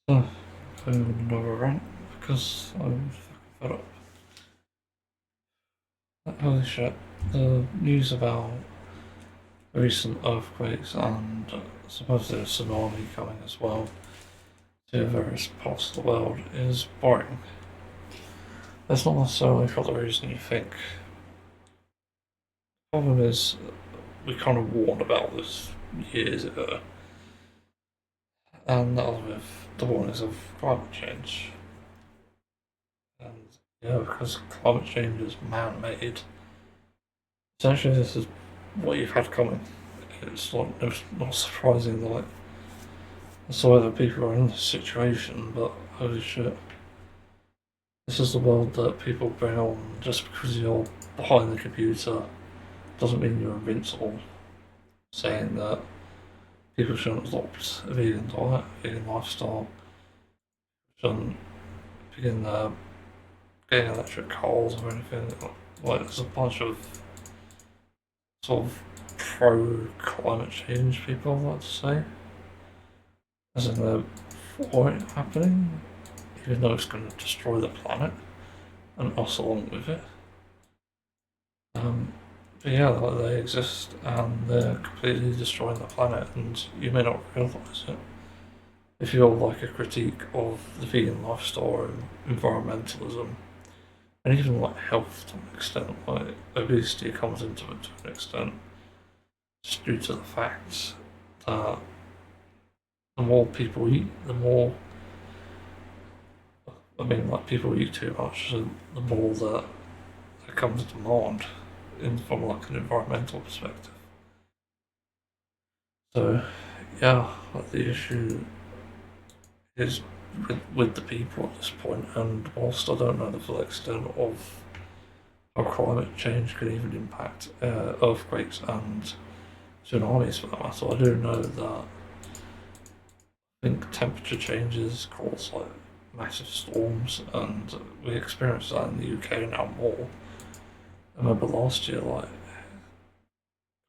So, another rant because I'm fucking fed up. Holy shit. The news about recent earthquakes and supposedly a tsunami coming as well to various parts of the world is boring. That's not necessarily for the reason you think. The problem is, we kind of warned about this years ago, and that was with the warnings of climate change. And yeah, because climate change is man made, essentially this is what you've had coming. It's not surprising that some other people are in this situation, but holy shit. This is the world that people bring on just because you're behind the computer doesn't mean you're invincible. Saying that people shouldn't adopt a vegan diet, a vegan lifestyle, shouldn't begin getting electric cars or anything. Like, there's a bunch of sort of pro climate change people, I like to say. As in, for it happening, even though it's going to destroy the planet and us along with it. But yeah, like, they exist and they're completely destroying the planet, and you may not realise it. If you're like a critique of the vegan lifestyle and environmentalism, and even like health to an extent, like obesity comes into it to an extent, just due to the fact that the more people eat, the more like people eat too much, so the more that there comes demand from like an environmental perspective. So yeah, like the issue is with the people at this point, and whilst I don't know the full extent of how climate change can even impact earthquakes and tsunamis for that matter, I do know that I think temperature changes cause like massive storms, and we experience that in the UK now more. I remember last year, like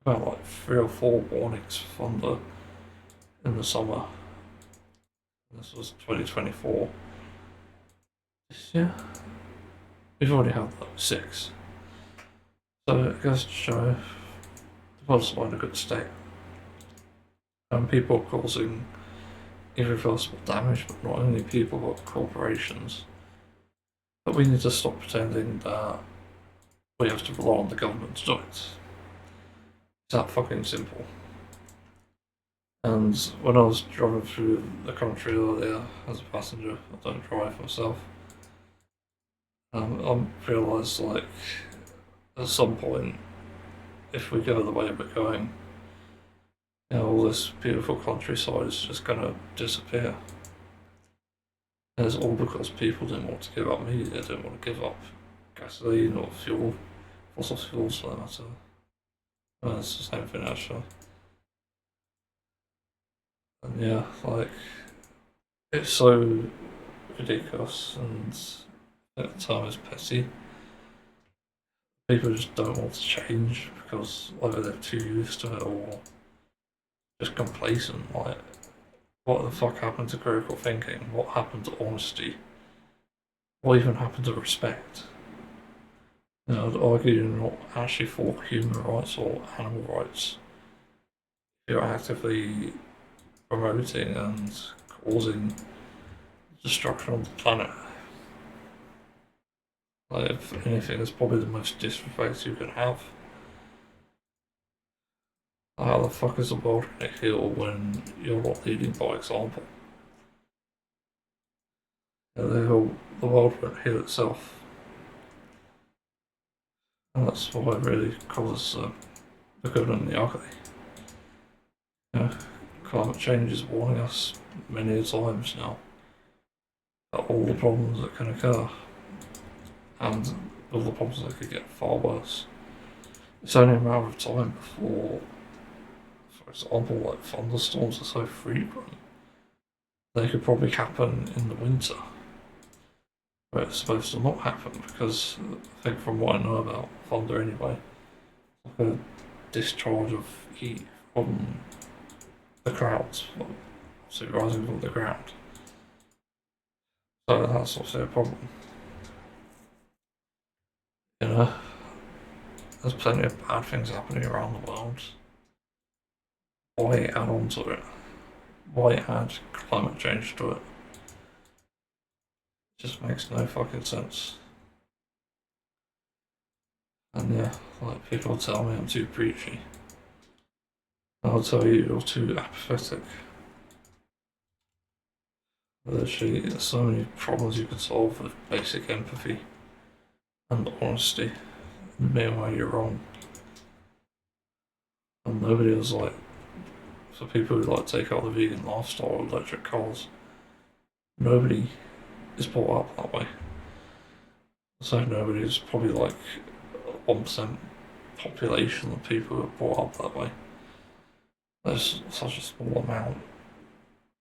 about like 3 or 4 warnings for thunder in the summer. This was 2024. This year, we've already had like 6. So it goes to show the world's not in a good state, and people are causing irreversible damage, but not only people but corporations. But we need to stop pretending that we have to rely on the government to do it. It's that fucking simple. And when I was driving through the country earlier as a passenger, I don't drive myself. I realised like at some point, if we go the way we're going, all this beautiful countryside is just gonna disappear. And it's all because people didn't want to give up meat, they didn't want to give up gasoline or fuel, fossil fuels for that matter. And it's the same thing actually. And yeah, like, it's so ridiculous, and at the time it's petty. People just don't want to change because either they're too used to it or just complacent. Like, what the fuck happened to critical thinking? What happened to honesty? What even happened to respect? I'd argue you're not actually for human rights or animal rights. You're actively promoting and causing destruction of the planet. Like, if anything, it's probably the most disrespect you can have. How the fuck is the world gonna heal when you're not leading by example? The world won't heal itself. And that's what really causes the good and the ugly. You know, climate change is warning us many times now about all the problems that can occur, and all the problems that could get far worse. It's only a matter of time before, for example, like thunderstorms are so frequent, they could probably happen in the winter, where it's supposed to not happen, because I think from what I know about thunder anyway, it's like a discharge of heat from the clouds, obviously rising from the ground. So that's also a problem. You know, there's plenty of bad things happening around the world. Why add on to it? Why add climate change to it? It just makes no fucking sense. And yeah, like people tell me I'm too preachy. I'll tell you you're too apathetic. Literally, there's so many problems you can solve with basic empathy and honesty. Meanwhile, you're wrong. And nobody is like, for people who like take out the vegan lifestyle or electric cars, nobody is brought up that way. So nobody is probably like 1% population of people who are brought up that way. There's such a small amount.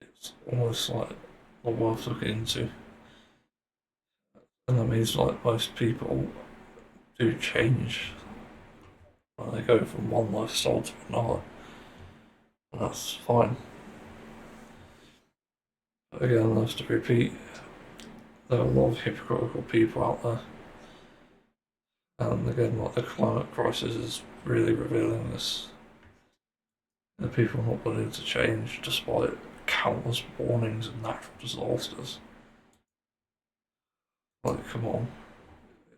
It's almost like not worth looking into. And that means like most people do change. Like, they go from one lifestyle to another. And that's fine. But again, I have to repeat, there are a lot of hypocritical people out there. And again, like the climate crisis is really revealing this. The people are not willing to change despite countless warnings of natural disasters. Like, come on.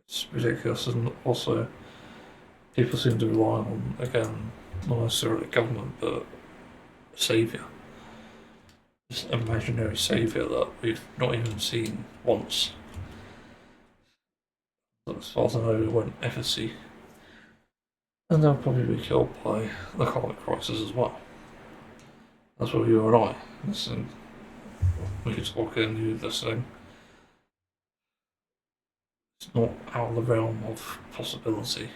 It's ridiculous. And also, people seem to rely on, again, not necessarily government, but a saviour. This imaginary saviour that we've not even seen once. As far as I know, we won't ever see. And they'll probably be killed by the climate crisis as well. That's what you and I listen. We talking, you listening. It's not out of the realm of possibility.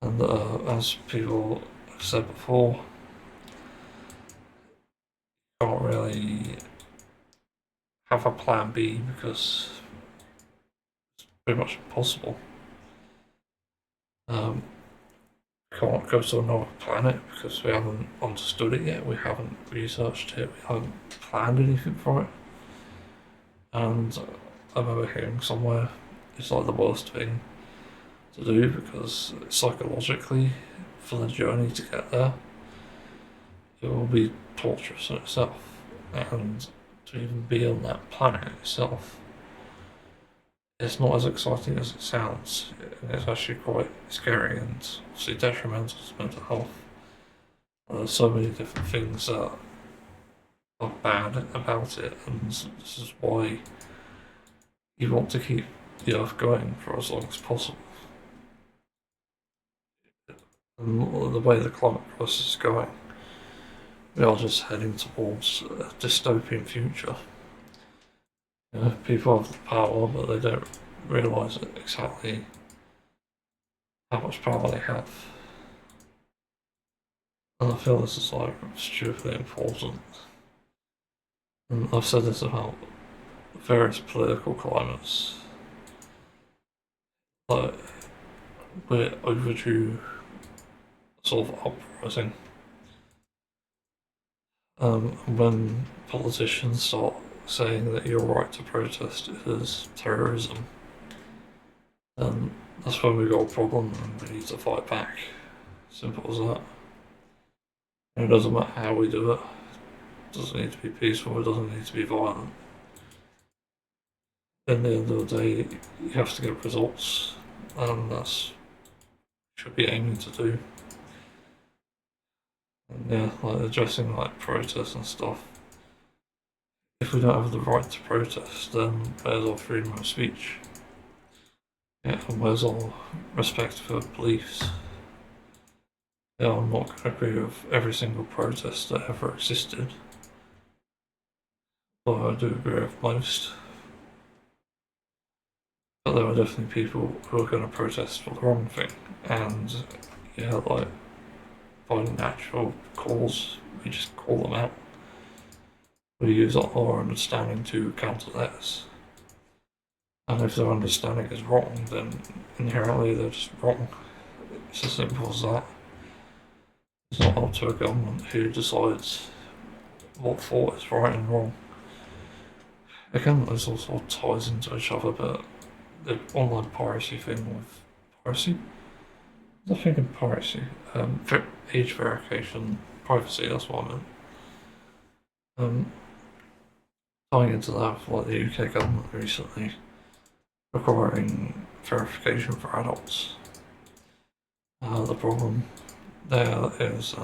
And as people have said before, you can't really have a plan B because it's pretty much impossible. We can't go to another planet because we haven't understood it yet, we haven't researched it, we haven't planned anything for it. And I remember hearing somewhere it's like the worst thing to do because psychologically, for the journey to get there, it will be torturous in itself. And to even be on that planet itself, it's not as exciting as it sounds. It's actually quite scary and obviously detrimental to mental health. There's so many different things that are bad about it, and this is why you want to keep the Earth going for as long as possible. And the way the climate crisis is going, we are just heading towards a dystopian future. You know, people have the power, but they don't realise exactly how much power they have. And I feel this is like stupidly important. And I've said this about various political climates. Like, we're overdue sort of uprising. When politicians start saying that your right to protest is terrorism, then that's when we've got a problem and we need to fight back. Simple as that. And it doesn't matter how we do it. It doesn't need to be peaceful, it doesn't need to be violent. At the end of the day, you have to get results, and that's what you should be aiming to do. And yeah, like addressing like protests and stuff. If we don't have the right to protest, then where's our freedom of speech? Yeah, and where's our respect for beliefs? Yeah, I'm not going to agree with every single protest that ever existed, but I do agree with most. But there are definitely people who are going to protest for the wrong thing, and yeah, like finding actual cause, we just call them out. We use our understanding to counter theirs. And if their understanding is wrong, then inherently they're just wrong. It's as simple as that. It's not up to a government who decides what thought is right and wrong. again, this all sort of ties into each other, but the online piracy thing with piracy. I think in piracy, age verification, privacy. That's what I meant. Um, Tying into that, like the UK government recently requiring verification for adults. The problem there is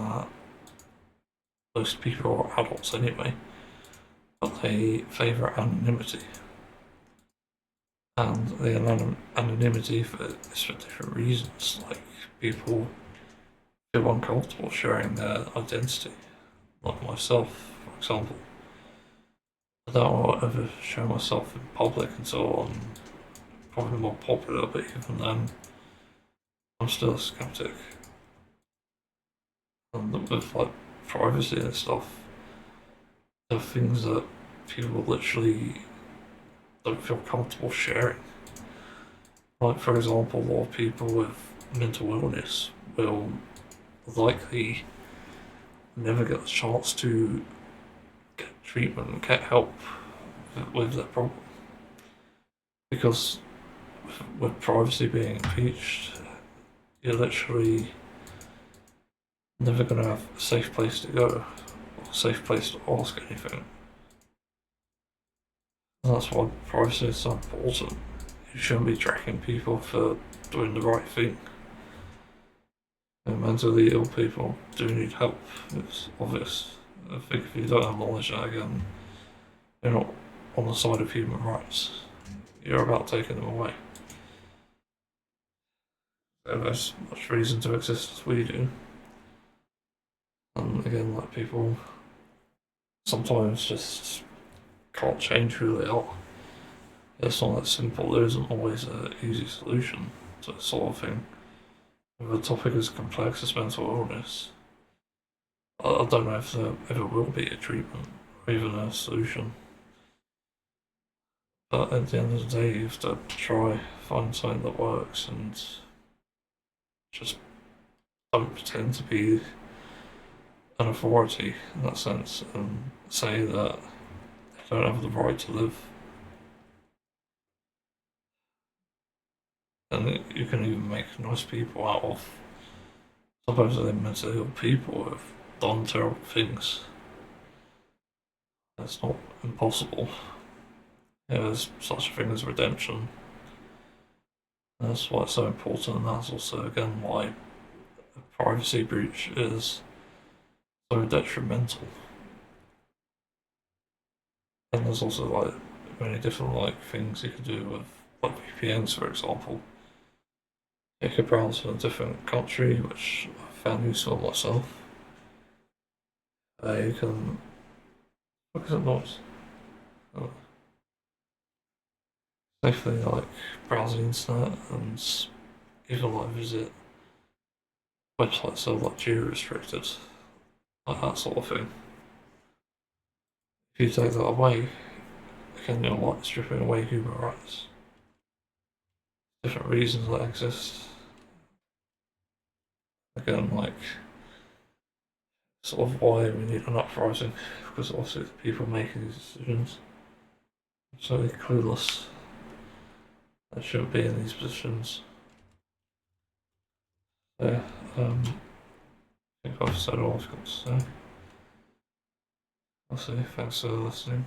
most people are adults anyway, but they favour anonymity. And the anonymity is for different reasons, like people feel uncomfortable sharing their identity. Like myself, for example. I don't want to ever show myself in public until I'm probably more popular, but even then, I'm still a skeptic. And with like privacy and stuff, there are things that people literally don't feel comfortable sharing. Like, for example, a lot of people with mental illness will likely never get the chance to get treatment and get help with their problem. Because with privacy being impeached, you're literally never going to have a safe place to go, or a safe place to ask anything. And that's why privacy is so important. You shouldn't be tracking people for doing the right thing. And mentally ill people do need help, it's obvious. I think if you don't have knowledge of that, again, you're not on the side of human rights. You're about taking them away. So there's much reason to exist as we do. And again, like people sometimes just can't change who they are. It's not that simple. There isn't always an easy solution to this sort of thing. If a topic as complex as mental illness, I don't know if there ever will be a treatment or even a solution. But at the end of the day, you have to try find something that works and just don't pretend to be an authority in that sense and say that they don't have the right to live. And you can even make nice people out of supposedly mentally ill people who have done terrible things. That's not impossible. There's such a thing as redemption. That's why it's so important, and that's also again why a privacy breach is so detrimental. And there's also like many different like things you can do with like VPNs, for example. You could browse in a different country, which I found useful myself. You can look at noise. Safely like browse the internet and even like visit websites that are like geo-restricted, like that sort of thing. If you take that away, again you're like stripping away human rights. Different reasons that exist. Again, like sort of why we need an uprising, because obviously the people making these decisions are so clueless. They shouldn't be in these positions. Yeah, I think I've said all I've got to say. I'll say thanks for listening.